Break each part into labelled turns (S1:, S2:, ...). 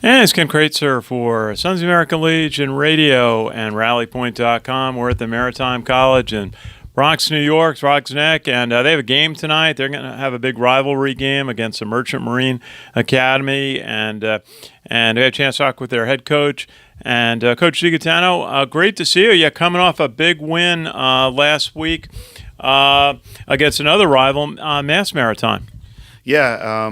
S1: And it's Ken Kraetzer for Sons of American Legion Radio and RallyPoint.com. We're at the Maritime College in Bronx, New York, Rock's Neck, and they have a game tonight. They're going to have a big rivalry game against the Merchant Marine Academy, and we had a chance to talk with their head coach. And Coach DiGaetano, great to see you. You're coming off a big win last week against another rival, Mass Maritime.
S2: Yeah,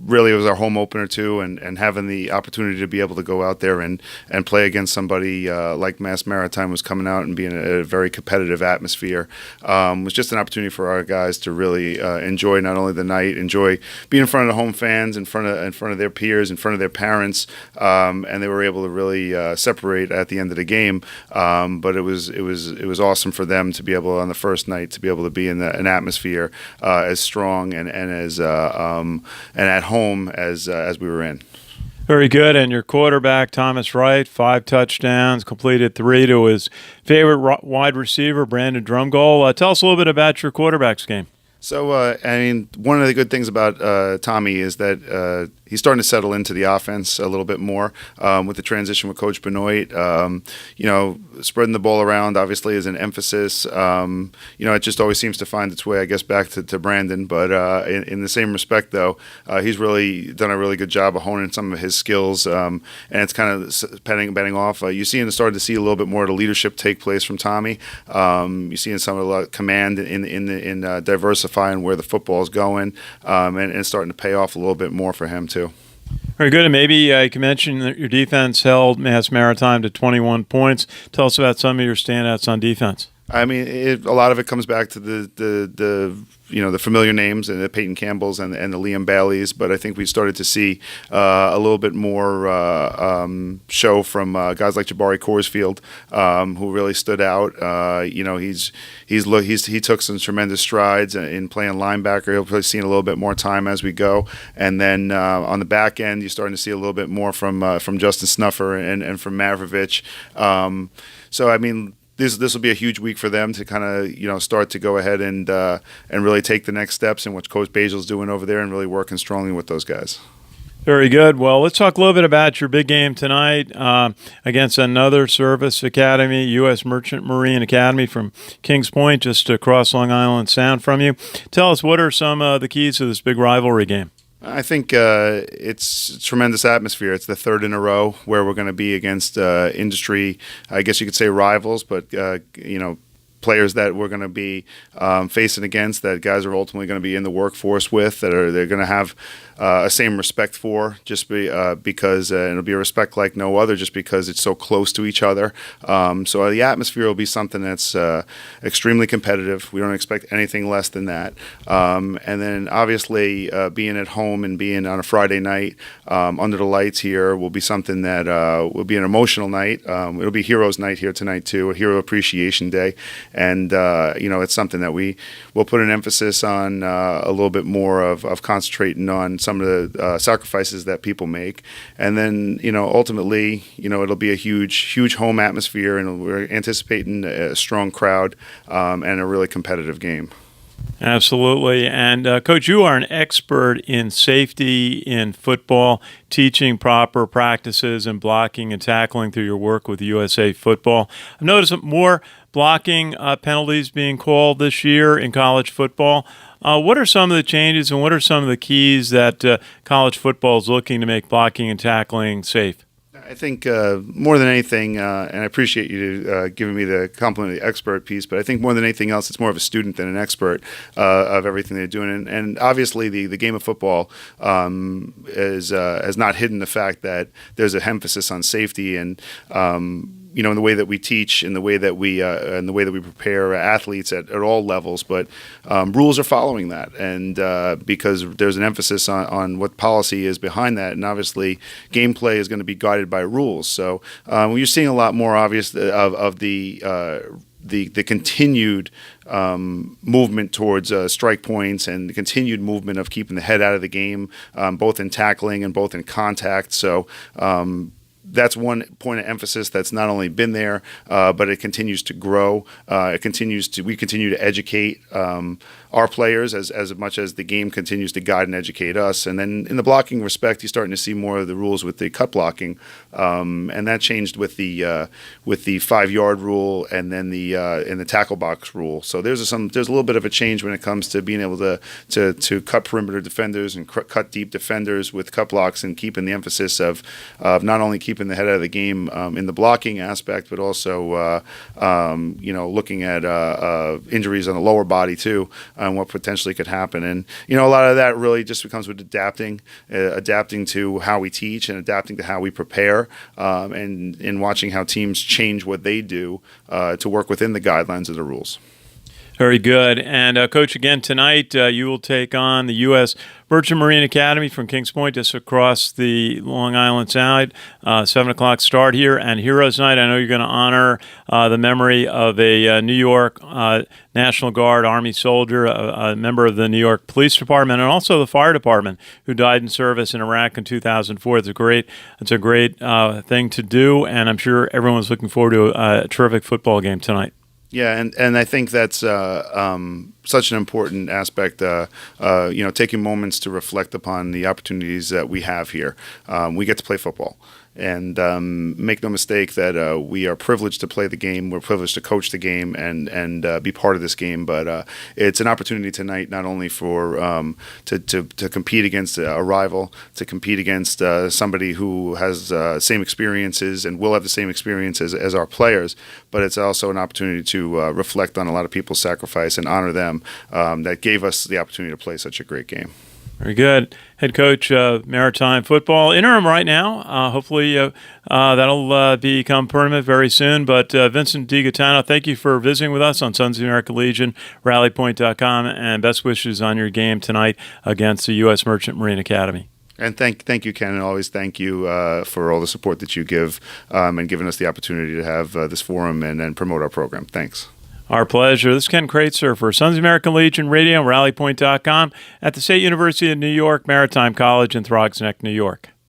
S2: really it was our home opener too, and having the opportunity to be able to go out there and play against somebody like Mass Maritime was coming out and being a very competitive atmosphere was just an opportunity for our guys to really enjoy not only the night, enjoy being in front of the home fans, in front of their peers, in front of their parents, and they were able to really separate at the end of the game. But it was awesome for them to be able on the first night to be able to be in an atmosphere as strong and as and at home as we were in.
S1: Very good. And your quarterback, Thomas Wright, 5 touchdowns, completed 3 to his favorite wide receiver, Brandon Drumgold. Tell us a little bit about your quarterback's game.
S2: So, one of the good things about Tommy is that he's starting to settle into the offense a little bit more with the transition with Coach Benoit. Spreading the ball around obviously is an emphasis. It just always seems to find its way, I guess, back to Brandon. But in the same respect, though, he's really done a really good job of honing some of his skills, and it's kind of betting off. You're starting to see a little bit more of the leadership take place from Tommy. You're seeing some of the command in diversifying where the football is going, and it's starting to pay off a little bit more for him too.
S1: Very good. And maybe you can mention that your defense held Mass Maritime to 21 points. Tell us about some of your standouts on defense.
S2: I mean, a lot of it comes back to the familiar names and the Peyton Campbells and the Liam Baileys, but I think we started to see a little bit more show from guys like Jabari Corsfield, who really stood out. He took some tremendous strides in playing linebacker. He'll probably see a little bit more time as we go, and then on the back end, you're starting to see a little bit more from Justin Snuffer and from Mavrovich. So I mean. This will be a huge week for them to kind of start to go ahead and really take the next steps in what Coach Basil's doing over there and really working strongly with those guys.
S1: Very good. Well, let's talk a little bit about your big game tonight against another service academy, U.S. Merchant Marine Academy from Kings Point, just across Long Island Sound from you. Tell us, what are some of the keys to this big rivalry game?
S2: I think it's a tremendous atmosphere. It's the third in a row where we're going to be against industry, I guess you could say rivals, but players that we're going to be facing against, that guys are ultimately going to be in the workforce with, they're going to have a same respect for, just because it'll be a respect like no other, just because it's so close to each other. So the atmosphere will be something that's extremely competitive. We don't expect anything less than that. And then obviously being at home and being on a Friday night under the lights here will be something that will be an emotional night. It'll be Heroes Night here tonight too, a Hero Appreciation Day. And, it's something that we will put an emphasis on a little bit more of concentrating on some of the sacrifices that people make. And then, ultimately, it'll be a huge home atmosphere, and we're anticipating a strong crowd and a really competitive game.
S1: Absolutely. And, Coach, you are an expert in safety in football, teaching proper practices and blocking and tackling through your work with USA Football. I've noticed more blocking penalties being called this year in college football. What are some of the changes and what are some of the keys that college football is looking to make blocking and tackling safe?
S2: I think more than anything, and I appreciate you giving me the compliment of the expert piece, but I think more than anything else, it's more of a student than an expert of everything they're doing. And obviously, the game of football has not hidden the fact that there's an emphasis on safety and in the way that we teach, in the way that we prepare athletes at all levels, but rules are following that, and because there's an emphasis on what policy is behind that, and obviously gameplay is going to be guided by rules. So you're seeing a lot more obvious of the continued movement towards strike points and the continued movement of keeping the head out of the game, both in tackling and both in contact. So that's one point of emphasis that's not only been there, but it continues to grow. We continue to educate our players as much as the game continues to guide and educate us. And then in the blocking respect, you're starting to see more of the rules with the cut blocking, and that changed with the 5-yard rule and then in the tackle box rule. So there's a little bit of a change when it comes to being able to cut perimeter defenders and cut deep defenders with cut blocks, and keeping the emphasis of not only keeping the head out of the game in the blocking aspect, but also looking at injuries on the lower body too, and what potentially could happen. And a lot of that really just becomes with adapting to how we teach and adapting to how we prepare, and in watching how teams change what they do to work within the guidelines of the rules.
S1: Very good. And, Coach, again, tonight you will take on the U.S. Merchant Marine Academy from Kings Point, just across the Long Island side. 7 o'clock start here. And Heroes Night, I know you're going to honor the memory of a New York National Guard Army soldier, a member of the New York Police Department, and also the Fire Department, who died in service in Iraq in 2004. It's a great thing to do, and I'm sure everyone's looking forward to a terrific football game tonight.
S2: Yeah, and I think that's such an important aspect, taking moments to reflect upon the opportunities that we have here. We get to play football. And make no mistake that we are privileged to play the game. We're privileged to coach the game and be part of this game. But it's an opportunity tonight not only for to compete against a rival, to compete against somebody who has same experiences and will have the same experiences as our players, but it's also an opportunity to reflect on a lot of people's sacrifice and honor them that gave us the opportunity to play such a great game.
S1: Very good. Head coach Maritime football, interim right now. Hopefully that'll become permanent very soon. But Vincent DiGaetano, thank you for visiting with us on Sons of the American Legion, rallypoint.com, and best wishes on your game tonight against the U.S. Merchant Marine Academy. And
S2: thank you, Ken, and always thank you for all the support that you give and giving us the opportunity to have this forum and promote our program. Thanks.
S1: Our pleasure. This is Ken Kraetzer for Sons of the American Legion Radio and rallypoint.com at the State University of New York, Maritime College in Throgs Neck, New York.